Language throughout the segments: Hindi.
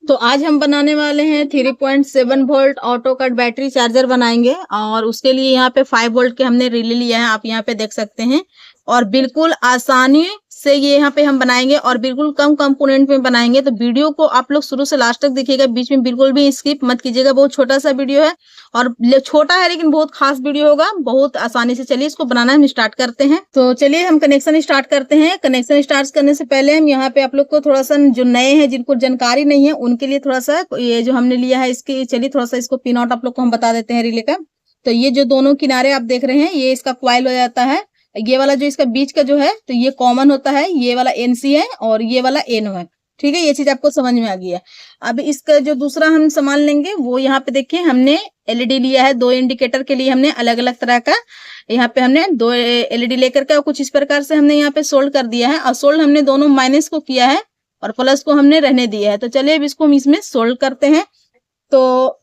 तो आज हम बनाने वाले हैं 3.7 volt auto cut battery charger बनाएंगे। और उसके लिए यहाँ पे 5 वोल्ट के हमने रिले लिया है, आप यहाँ पे देख सकते हैं। और बिल्कुल आसानी से ये यहाँ पे हम बनाएंगे और बिल्कुल कम कंपोनेंट में बनाएंगे। तो वीडियो को आप लोग शुरू से लास्ट तक देखिएगा, बीच में बिल्कुल भी स्किप मत कीजिएगा। बहुत छोटा सा वीडियो है और छोटा है लेकिन बहुत खास वीडियो होगा, बहुत आसानी से। चलिए इसको बनाना हम स्टार्ट करते हैं। तो चलिए हम कनेक्शन स्टार्ट करते हैं। कनेक्शन स्टार्ट करने से पहले हम यहाँ पे आप लोग को थोड़ा सा, जो नए हैं जिनको जानकारी नहीं है उनके लिए थोड़ा सा ये जो हमने लिया है इसकी, चलिए थोड़ा सा इसको पिन आउट आप लोग को हम बता देते हैं रिले का। तो ये जो दोनों किनारे आप देख रहे हैं ये इसका क्वाइल हो जाता है। ये वाला जो इसका बीच का जो है तो ये कॉमन होता है, ये वाला एनसी है और ये वाला एनो है। ठीक है, ये चीज आपको समझ में आ गई है। अब इसका जो दूसरा हम सामान लेंगे वो यहाँ पे देखिए, हमने एलईडी लिया है। 2 इंडिकेटर के लिए हमने अलग अलग तरह का, यहाँ पे हमने 2 एलईडी लेकर के और कुछ इस प्रकार से हमने यहाँ पे सोल्ड कर दिया है। और सोल्ड हमने दोनों माइनस को किया है और प्लस को हमने रहने दिया है। तो चलिए अब इसको हम इसमें सोल्ड करते हैं। तो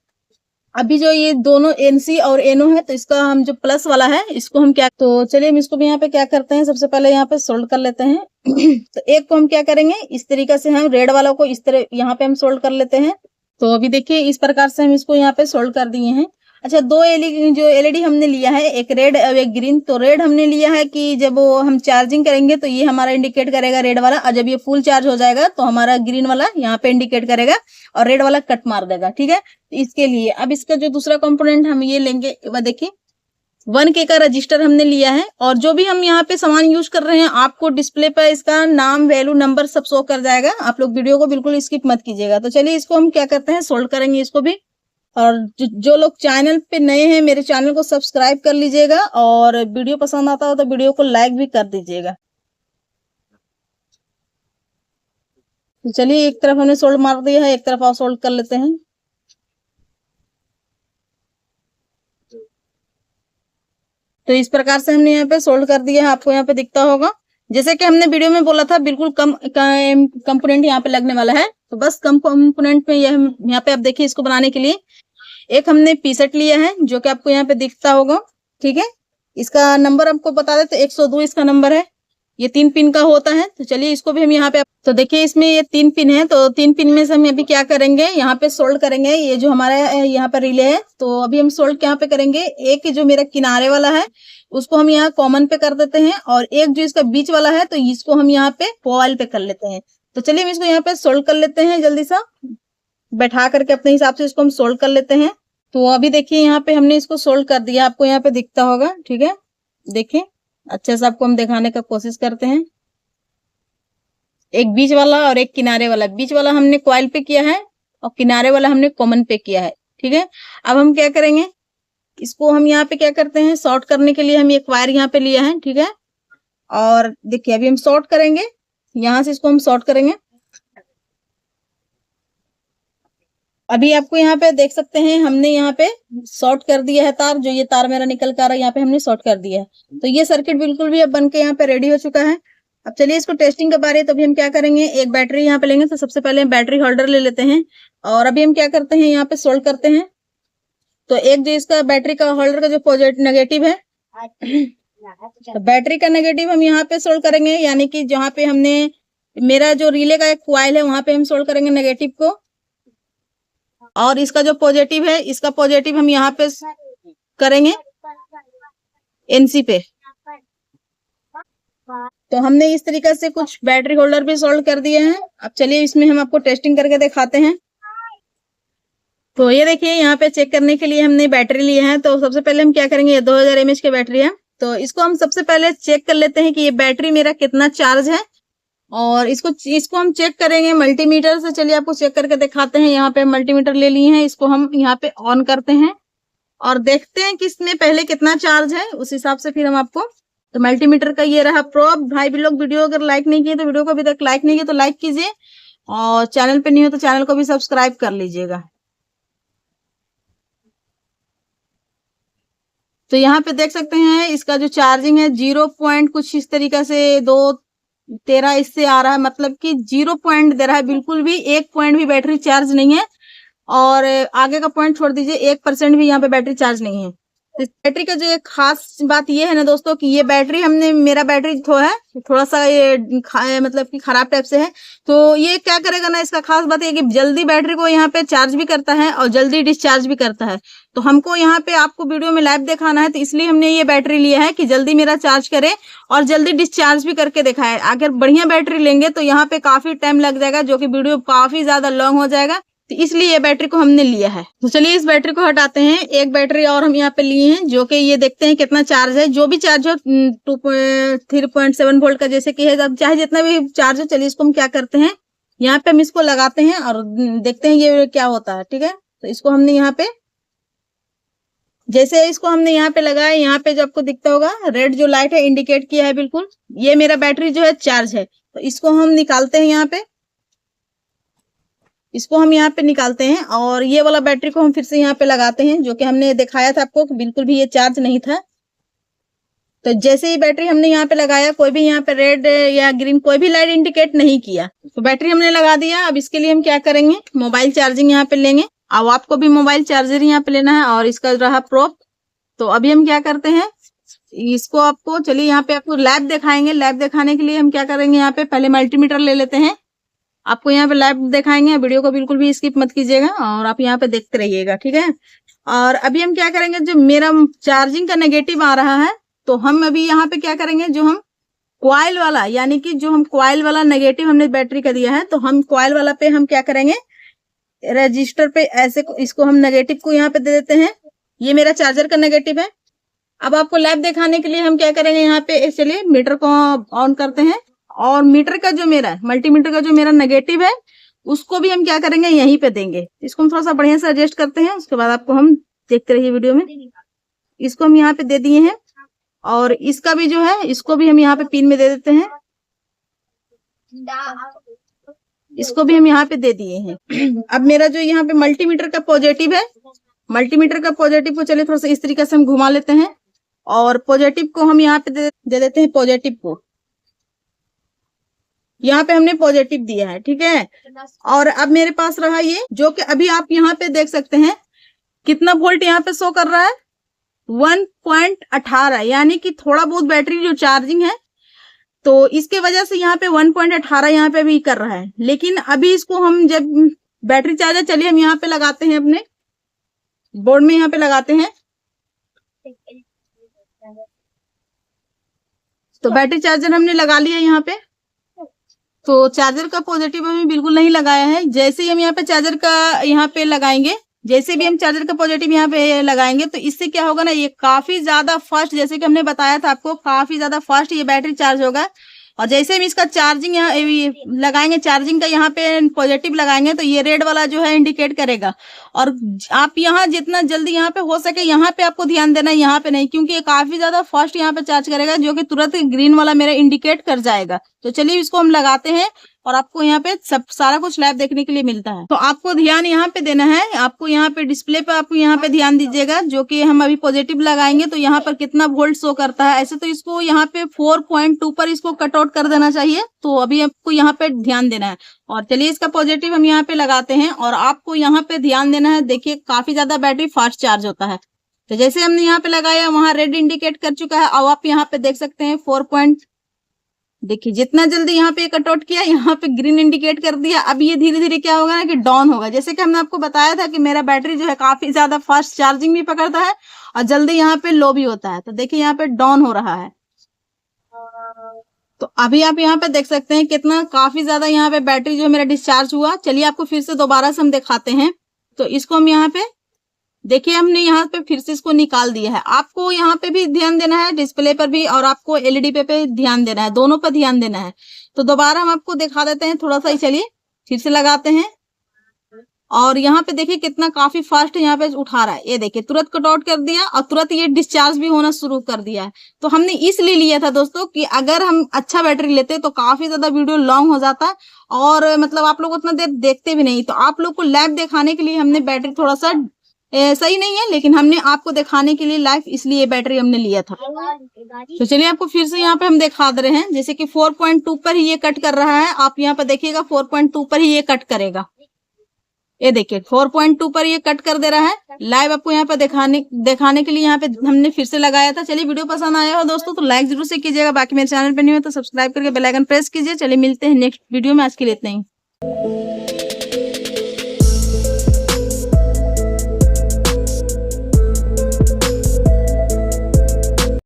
अभी जो ये दोनों एनसी और एनो है तो इसका हम जो प्लस वाला है इसको हम क्या, तो चलिए हम इसको भी यहाँ पे क्या करते हैं, सबसे पहले यहाँ पे सोल्ड कर लेते हैं। तो एक को हम क्या करेंगे, इस तरीके से हम रेड वाला को इस तरह यहाँ पे हम सोल्ड कर लेते हैं। तो अभी देखिए इस प्रकार से हम इसको यहाँ पे सोल्ड कर दिए हैं। अच्छा, 2 एलईडी हमने लिया है, एक रेड और एक ग्रीन। तो रेड हमने लिया है कि जब वो हम चार्जिंग करेंगे तो ये हमारा इंडिकेट करेगा रेड वाला, और जब ये फुल चार्ज हो जाएगा तो हमारा ग्रीन वाला यहाँ पे इंडिकेट करेगा और रेड वाला कट मार देगा। ठीक है, तो इसके लिए अब इसका जो दूसरा कंपोनेंट हम ये लेंगे, वह देखिए 1K का रजिस्टर हमने लिया है। और जो भी हम यहाँ पे सामान यूज कर रहे हैं आपको डिस्प्ले पर इसका नाम, वैल्यू, नंबर सब शो कर जाएगा। आप लोग वीडियो को बिल्कुल स्किप मत कीजिएगा। तो चलिए इसको हम क्या करते हैं, सोल्ड करेंगे इसको भी। और जो लोग चैनल पे नए हैं मेरे चैनल को सब्सक्राइब कर लीजिएगा, और वीडियो पसंद आता हो तो वीडियो को लाइक भी कर दीजिएगा। तो चलिए एक तरफ हमने सोल्ड मार दिया है, एक तरफ और सोल्ड कर लेते हैं। तो इस प्रकार से हमने यहाँ पे सोल्ड कर दिया है, आपको यहाँ पे दिखता होगा। जैसे कि हमने वीडियो में बोला था बिल्कुल कम कंपोनेंट यहाँ पे लगने वाला है। तो बस कम कंपोनेंट में यहाँ पे आप देखिए, इसको बनाने के लिए एक हमने पीसेट लिया है जो कि आपको यहाँ पे दिखता होगा। ठीक है, इसका नंबर आपको बता देते, 102 इसका नंबर है। ये 3 पिन का होता है। तो चलिए इसको भी हम यहाँ पे, तो देखिए इसमें ये 3 पिन है। तो 3 पिन में से हम अभी क्या करेंगे, यहाँ पे सोल्ड करेंगे। ये जो हमारा यहाँ पर रिले है तो अभी हम सोल्ड यहाँ पे करेंगे। एक जो मेरा किनारे वाला है उसको हम यहाँ कॉमन पे कर देते हैं, और एक जो इसका बीच वाला है तो इसको हम यहाँ पे कॉइल पे कर लेते हैं। तो चलिए हम इसको यहाँ पे सोल्ड कर लेते हैं, जल्दी सा बैठा करके अपने हिसाब से इसको हम सोल्ड कर लेते हैं। तो अभी देखिए यहाँ पे हमने इसको सोल्ड कर दिया, आपको यहाँ पे दिखता होगा। ठीक है, देखिए अच्छे से आपको हम दिखाने का कोशिश करते हैं। एक बीच वाला और एक किनारे वाला, बीच वाला हमने कॉइल पे किया है और किनारे वाला हमने कॉमन पे किया है। ठीक है, अब हम क्या करेंगे, इसको हम यहाँ पे क्या करते हैं, शॉर्ट करने के लिए हम एक वायर यहाँ पे लिया है। ठीक है, और देखिए अभी हम शॉर्ट करेंगे, यहाँ से इसको हम शॉर्ट करेंगे। अभी आपको यहाँ पे देख सकते हैं हमने यहाँ पे शॉर्ट कर दिया है तार, जो ये तार मेरा निकल कर आ रहा है यहाँ पे हमने शॉर्ट कर दिया है। तो ये सर्किट बिल्कुल भी अब बन के यहाँ पे रेडी हो चुका है। अब चलिए इसको टेस्टिंग के बारे, तो अभी हम क्या करेंगे, एक बैटरी यहाँ पे लेंगे। तो सबसे पहले हम बैटरी होल्डर ले लेते हैं और अभी हम क्या करते हैं, यहाँ पे सोल्ड करते हैं। तो एक जो इसका बैटरी का होल्डर का जो पॉजिटिव नेगेटिव है, तो बैटरी का नेगेटिव हम यहाँ पे सोल्ड करेंगे, यानी कि जहाँ पे हमने मेरा जो रिले का एक क्वाइल है वहां पे हम सोल्ड करेंगे नेगेटिव को। और इसका जो पॉजिटिव है, इसका पॉजिटिव हम यहाँ पे करेंगे एनसी पे। तो हमने इस तरीके से कुछ बैटरी होल्डर भी सोल्ड कर दिए हैं। अब चलिए इसमें हम आपको टेस्टिंग करके दिखाते हैं। तो ये देखिए यहाँ पे चेक करने के लिए हमने बैटरी लिए हैं। तो सबसे पहले हम क्या करेंगे, ये 2000 mAh की बैटरी है। तो इसको हम सबसे पहले चेक कर लेते हैं कि ये बैटरी मेरा कितना चार्ज है, और इसको हम चेक करेंगे मल्टीमीटर से। चलिए आपको चेक करके दिखाते हैं। यहाँ पे मल्टीमीटर ले लिए हैं, इसको हम यहाँ पे ऑन करते हैं और देखते हैं कि इसमें पहले कितना चार्ज है, उस हिसाब से फिर हम आपको, तो मल्टीमीटर का ये रहा प्रोब। भाई भी लोग वीडियो अगर लाइक नहीं किए तो वीडियो को अभी तक लाइक नहीं किया तो लाइक कीजिए, और चैनल पे नहीं हो तो चैनल को भी सब्सक्राइब कर लीजिएगा। तो यहाँ पे देख सकते हैं इसका जो चार्जिंग है 0 पॉइंट कुछ इस तरीके से 213 इससे आ रहा है, मतलब कि 0 पॉइंट दे रहा है, बिल्कुल भी 1 पॉइंट भी बैटरी चार्ज नहीं है। और आगे का पॉइंट छोड़ दीजिए, 1% भी यहाँ पे बैटरी चार्ज नहीं है। इस बैटरी का जो एक खास बात ये है ना दोस्तों कि ये बैटरी मेरा बैटरी जो है थोड़ा सा ये मतलब कि खराब टाइप से है। तो ये क्या करेगा ना, इसका खास बात है कि जल्दी बैटरी को यहाँ पे चार्ज भी करता है और जल्दी डिस्चार्ज भी करता है। तो हमको यहाँ पे आपको वीडियो में लाइव दिखाना है, तो इसलिए हमने ये बैटरी लिया है कि जल्दी मेरा चार्ज करे और जल्दी डिस्चार्ज भी करके दिखाए। अगर बढ़िया बैटरी लेंगे तो यहाँ पे काफी टाइम लग जाएगा, जो कि वीडियो काफी ज्यादा लॉन्ग हो जाएगा। तो इसलिए ये बैटरी को हमने लिया है। तो चलिए इस बैटरी को हटाते हैं। एक बैटरी और हम यहाँ पे लिए हैं, जो कि ये देखते हैं कितना चार्ज है। जो भी चार्ज हो 3.7 वोल्ट का जैसे कि है, अब चाहे जितना भी चार्ज हो। चलिए इसको हम क्या करते हैं, यहाँ पे हम इसको लगाते हैं और देखते हैं ये क्या होता है। ठीक है, तो इसको हमने यहाँ पे जैसे इसको हमने यहाँ पे लगाया, यहाँ पे जो आपको दिखता होगा रेड जो लाइट है इंडिकेट किया है, बिल्कुल ये मेरा बैटरी जो है चार्ज है। तो इसको हम निकालते हैं, यहाँ पे इसको हम यहाँ पे निकालते हैं और ये वाला बैटरी को हम फिर से यहाँ पे लगाते हैं, जो कि हमने दिखाया था आपको, बिल्कुल भी ये चार्ज नहीं था। तो जैसे ही बैटरी हमने यहाँ पे लगाया, कोई भी यहाँ पे रेड या ग्रीन कोई भी लाइट इंडिकेट नहीं किया। तो बैटरी हमने लगा दिया। अब इसके लिए हम क्या करेंगे, मोबाइल चार्जिंग यहाँ पे लेंगे। अब आपको भी मोबाइल चार्जर यहाँ पे लेना है और इसका रहा प्रोप। तो अभी हम क्या करते हैं, इसको आपको चलिए यहाँ पे आपको लैब दिखाएंगे। लैब दिखाने के लिए हम क्या करेंगे, यहाँ पे पहले मल्टीमीटर ले लेते हैं। आपको यहाँ पे लैब दिखाएंगे, वीडियो को बिल्कुल भी स्किप मत कीजिएगा और आप यहाँ पे देखते रहिएगा। ठीक है, और अभी हम क्या करेंगे, जो मेरा चार्जिंग का नेगेटिव आ रहा है, तो हम अभी यहाँ पे क्या करेंगे, जो हम कॉइल वाला यानी कि जो हम कॉइल वाला नेगेटिव हमने बैटरी का दिया है, तो हम कॉइल वाला पे हम क्या करेंगे, रजिस्टर पे ऐसे इसको हम नेगेटिव को यहाँ पे दे देते हैं। ये मेरा चार्जर का नेगेटिव है। अब आपको लैब दिखाने के लिए हम क्या करेंगे, यहाँ पे चलिए मीटर को ऑन करते हैं और मीटर का जो मेरा मल्टीमीटर का जो मेरा नेगेटिव है, उसको भी हम क्या करेंगे, यहीं पे देंगे। इसको हम थोड़ा सा बढ़िया से एडजस्ट करते हैं, उसके बाद आपको हम देखते रहिए वीडियो में। इसको हम यहाँ पे दे दिए हैं और इसका भी जो है, इसको भी हम यहाँ पे पिन में दे देते हैं। इसको भी हम यहाँ पे दे दिए हैं। अब मेरा जो यहाँ पे मल्टीमीटर का पॉजिटिव है, मल्टीमीटर का पॉजिटिव को चलिए थोड़ा सा इस तरीके से हम घुमा लेते हैं और पॉजिटिव को हम यहाँ पे दे देते हैं। पॉजिटिव को यहाँ पे हमने पॉजिटिव दिया है। ठीक है, और अब मेरे पास रहा ये, जो कि अभी आप यहाँ पे देख सकते हैं कितना वोल्ट यहाँ पे शो कर रहा है, 1.18, यानी कि थोड़ा बहुत बैटरी जो चार्जिंग है, तो इसके वजह से यहाँ पे 1.18 यहाँ पे भी कर रहा है। लेकिन अभी इसको हम जब बैटरी चार्जर, चलिए हम यहाँ पे लगाते हैं, अपने बोर्ड में यहाँ पे लगाते हैं। तो बैटरी चार्जर हमने लगा लिया यहाँ पे। तो चार्जर का पॉजिटिव हमें बिल्कुल नहीं लगाया है। जैसे ही हम यहाँ पे चार्जर का यहाँ पे लगाएंगे, जैसे भी हम चार्जर का पॉजिटिव यहाँ पे लगाएंगे, तो इससे क्या होगा ना, ये काफी ज्यादा फास्ट, जैसे कि हमने बताया था आपको, काफी ज्यादा फास्ट ये बैटरी चार्ज होगा। और जैसे हम इसका चार्जिंग यहाँ लगाएंगे, चार्जिंग का यहाँ पे पॉजिटिव लगाएंगे, तो ये रेड वाला जो है इंडिकेट करेगा। और आप यहाँ जितना जल्दी यहाँ पे हो सके यहाँ पे आपको ध्यान देना है, यहाँ पे नहीं, क्योंकि ये काफी ज्यादा फास्ट यहाँ पे चार्ज करेगा, जो कि तुरंत ग्रीन वाला मेरा इंडिकेट कर जाएगा। तो चलिए इसको हम लगाते हैं और आपको यहाँ पे सब सारा कुछ लाइव देखने के लिए मिलता है। तो आपको ध्यान यहाँ पे देना है, आपको यहाँ पे डिस्प्ले पे आपको यहाँ पे ध्यान दीजिएगा, जो कि हम अभी पॉजिटिव लगाएंगे तो यहाँ पर कितना वोल्ट शो करता है। ऐसे तो इसको यहाँ पे 4.2 पर इसको कट आउट कर देना चाहिए, तो अभी आपको यहाँ पे ध्यान देना है। और चलिए इसका पॉजिटिव हम यहाँ पे लगाते हैं और आपको यहाँ पे ध्यान देना है। देखिए काफी ज्यादा बैटरी फास्ट चार्ज होता है। तो जैसे हमने यहाँ पे लगाया, वहां रेड इंडिकेट कर चुका है। अब आप यहाँ पे देख सकते हैं 4. देखिए जितना जल्दी यहाँ पे कट आउट किया, यहाँ पे ग्रीन इंडिकेट कर दिया। अब ये धीरे धीरे क्या होगा ना कि डाउन होगा। जैसे कि हमने आपको बताया था कि मेरा बैटरी जो है काफी ज्यादा फास्ट चार्जिंग भी पकड़ता है और जल्दी यहाँ पे लो भी होता है। तो देखिए यहाँ पे डाउन हो रहा है। तो अभी आप यहाँ पे देख सकते हैं कितना काफी ज्यादा यहाँ पे बैटरी जो मेरा डिस्चार्ज हुआ। चलिए आपको फिर से दोबारा से हम दिखाते हैं। तो इसको हम यहाँ पे देखिए, हमने यहाँ पे फिर से इसको निकाल दिया है। आपको यहाँ पे भी ध्यान देना है, डिस्प्ले पर भी, और आपको एलईडी पे ध्यान देना है, दोनों पर ध्यान देना है। तो दोबारा हम आपको दिखा देते हैं थोड़ा सा ही। चलिए फिर से लगाते हैं और यहाँ पे देखिए कितना काफी फास्ट यहाँ पे उठा रहा है। ये देखिए तुरंत कट आउट कर दिया और तुरंत ये डिस्चार्ज भी होना शुरू कर दिया है। तो हमने इसलिए लिया था दोस्तों कि अगर हम अच्छा बैटरी लेते तो काफी ज्यादा वीडियो लॉन्ग हो जाता और मतलब आप लोग उतना देर देखते भी नहीं। तो आप लोग को लाइव दिखाने के लिए हमने बैटरी थोड़ा सा सही नहीं है, लेकिन हमने आपको दिखाने के लिए लाइव इसलिए बैटरी हमने लिया था। तो चलिए आपको फिर से यहाँ पे हम दिखा दे रहे हैं। जैसे कि 4.2 पर ही ये कट कर रहा है। आप यहाँ पे देखिएगा 4.2 पर ही ये कट करेगा। ये देखिए 4.2 पर ये कट कर दे रहा है। लाइव आपको यहाँ पे दिखाने के लिए यहाँ पे हमने फिर से लगाया था। चलिए वीडियो पसंद आया हो दोस्तों तो लाइक जरूर से कीजिएगा, बाकी मेरे चैनल पे नहीं हो तो सब्सक्राइब करके बेल आइकन प्रेस कीजिए। चलिए मिलते हैं नेक्स्ट वीडियो में, आज के लिए इतना ही।